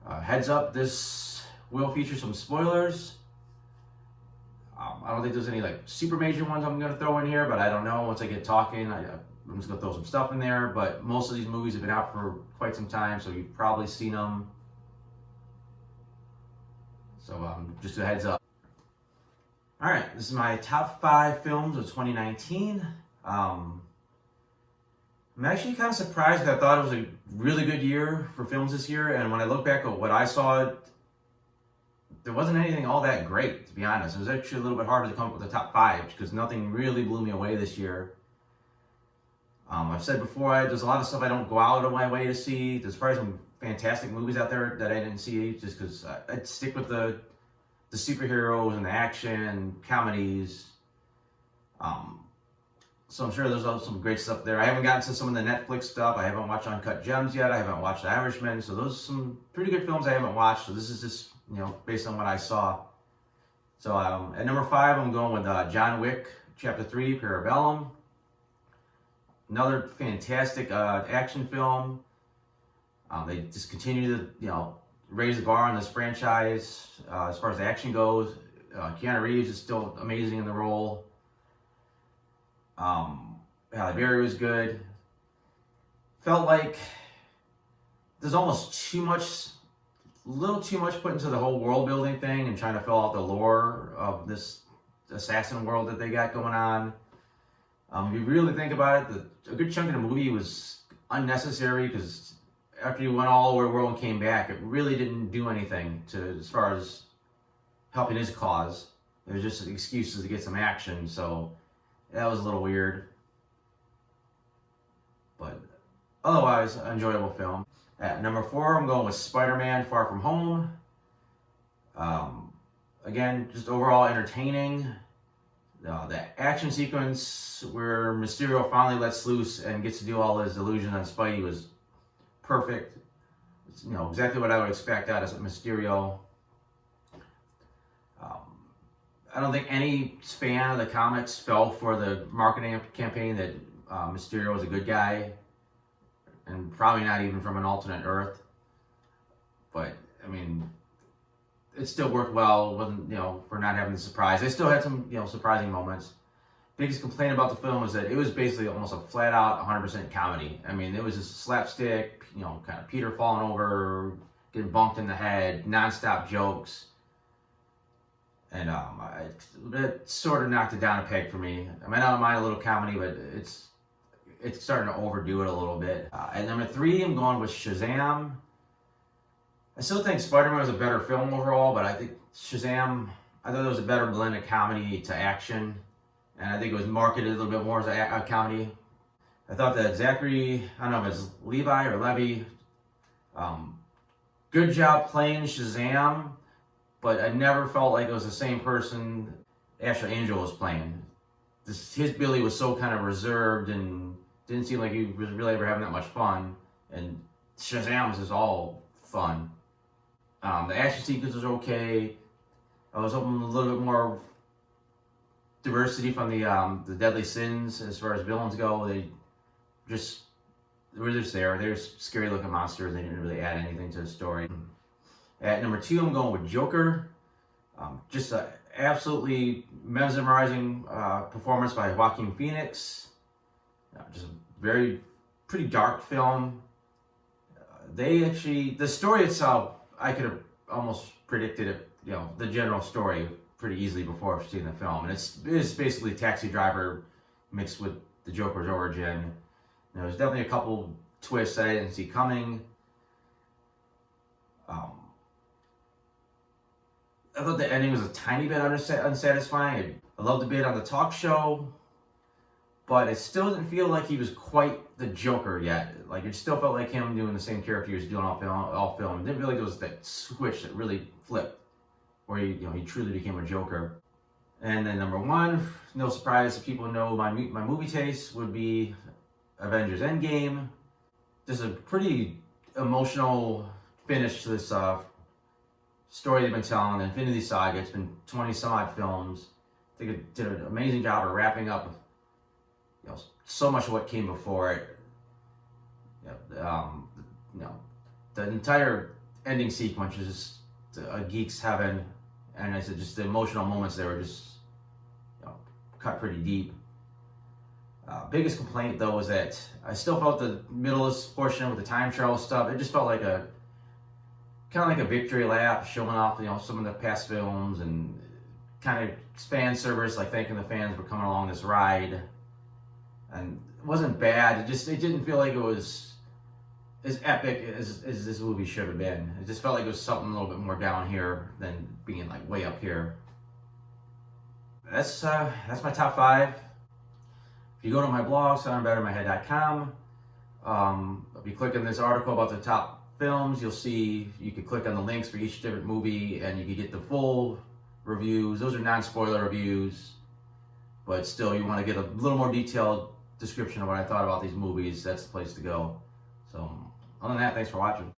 Heads up, this will feature some spoilers. I don't think there's any like super major ones I'm gonna throw in here, but I don't know. Once I get talking, I'm just gonna throw some stuff in there. But most of these movies have been out for quite some time, so you've probably seen them. So just a heads up. All right, this is my top 5 films of 2019. I'm actually kind of surprised because I thought it was a really good year for films this year, and when I look back at what I saw, there wasn't anything all that great, to be honest. It was actually a little bit harder to come up with the top 5 because nothing really blew me away this year. I've said before, there's a lot of stuff I don't go out of my way to see. There's probably some fantastic movies out there that I didn't see just because I'd stick with the superheroes and the action, comedies. So I'm sure there's also some great stuff there. I haven't gotten to some of the Netflix stuff. I haven't watched Uncut Gems yet. I haven't watched The Irishman. So those are some pretty good films I haven't watched. So this is just, based on what I saw. So at number 5, I'm going with John Wick, Chapter 3, Parabellum. Another fantastic action film. They just continue to, raise the bar on this franchise as far as the action goes. Keanu Reeves is still amazing in the role. Halle Berry was good. Felt like there's almost a little too much put into the whole world building thing and trying to fill out the lore of this assassin world that they got going on. If you really think about it, a good chunk of the movie was unnecessary because after he went all over the world and came back, it really didn't do anything as far as helping his cause. It was just excuses to get some action, so that was a little weird. But otherwise, an enjoyable film. At number 4, I'm going with Spider-Man Far From Home. Again, just overall entertaining. The action sequence where Mysterio finally lets loose and gets to do all his illusion on Spidey was perfect. It's, exactly what I would expect out of Mysterio. I don't think any fan of the comics fell for the marketing campaign that Mysterio was a good guy, and probably not even from an alternate Earth. But I mean, it still worked well. Wasn't for not having the surprise. They still had some surprising moments. Biggest complaint about the film was that it was basically almost a flat out 100% comedy. I mean, it was just slapstick, kind of Peter falling over, getting bumped in the head, nonstop jokes. And it sort of knocked it down a peg for me. I mean, I don't mind a little comedy, but it's starting to overdo it a little bit. At number 3, I'm going with Shazam. I still think Spider-Man was a better film overall, but I think Shazam, I thought it was a better blend of comedy to action. And I think it was marketed a little bit more as a comedy. I thought that Zachary, I don't know if it's Levi or Levy, good job playing Shazam, but I never felt like it was the same person Asher Angel was playing. His Billy was so kind of reserved and didn't seem like he was really ever having that much fun. And Shazam was just all fun. The action sequence was okay. I was hoping a little bit more diversity from the Deadly Sins as far as villains go. They were just there. They're scary looking monsters. They didn't really add anything to the story. At number 2, I'm going with Joker. Just an absolutely mesmerizing performance by Joaquin Phoenix. Just a pretty dark film. The story itself, I could have almost predicted it, the general story pretty easily before I've seen the film. And it's basically Taxi Driver mixed with the Joker's origin. There's definitely a couple twists that I didn't see coming. I thought the ending was a tiny bit unsatisfying. I loved the bit on the talk show, but it still didn't feel like he was quite the Joker yet. Like, it still felt like him doing the same character he was doing all film. It didn't feel like there was that switch that really flipped, where he truly became a Joker. And then number 1, no surprise if people know my movie taste, would be Avengers Endgame. Just a pretty emotional finish to this story they've been telling, the Infinity Saga. It's been 20 some odd films. I think it did an amazing job of wrapping up so much of what came before it. The entire ending sequence was just a geek's heaven, and I said just the emotional moments there were just, you know, cut pretty deep. Biggest complaint though was that I still felt the middle portion with the time travel stuff. It just felt like a kind of like a victory lap, showing off, you know, some of the past films and kind of fan service, like thanking the fans for coming along this ride. And it wasn't bad. It didn't feel like it was as epic as this movie should have been. It just felt like it was something a little bit more down here than being like way up here. That's my top 5. If you go to my blog, soundbettermyhead.com, if you click on this article about the top films, you'll see you can click on the links for each different movie, and you can get the full reviews. Those are non-spoiler reviews, but still, you want to get a little more detailed description of what I thought about these movies. That's the place to go. So, other than that, thanks for watching.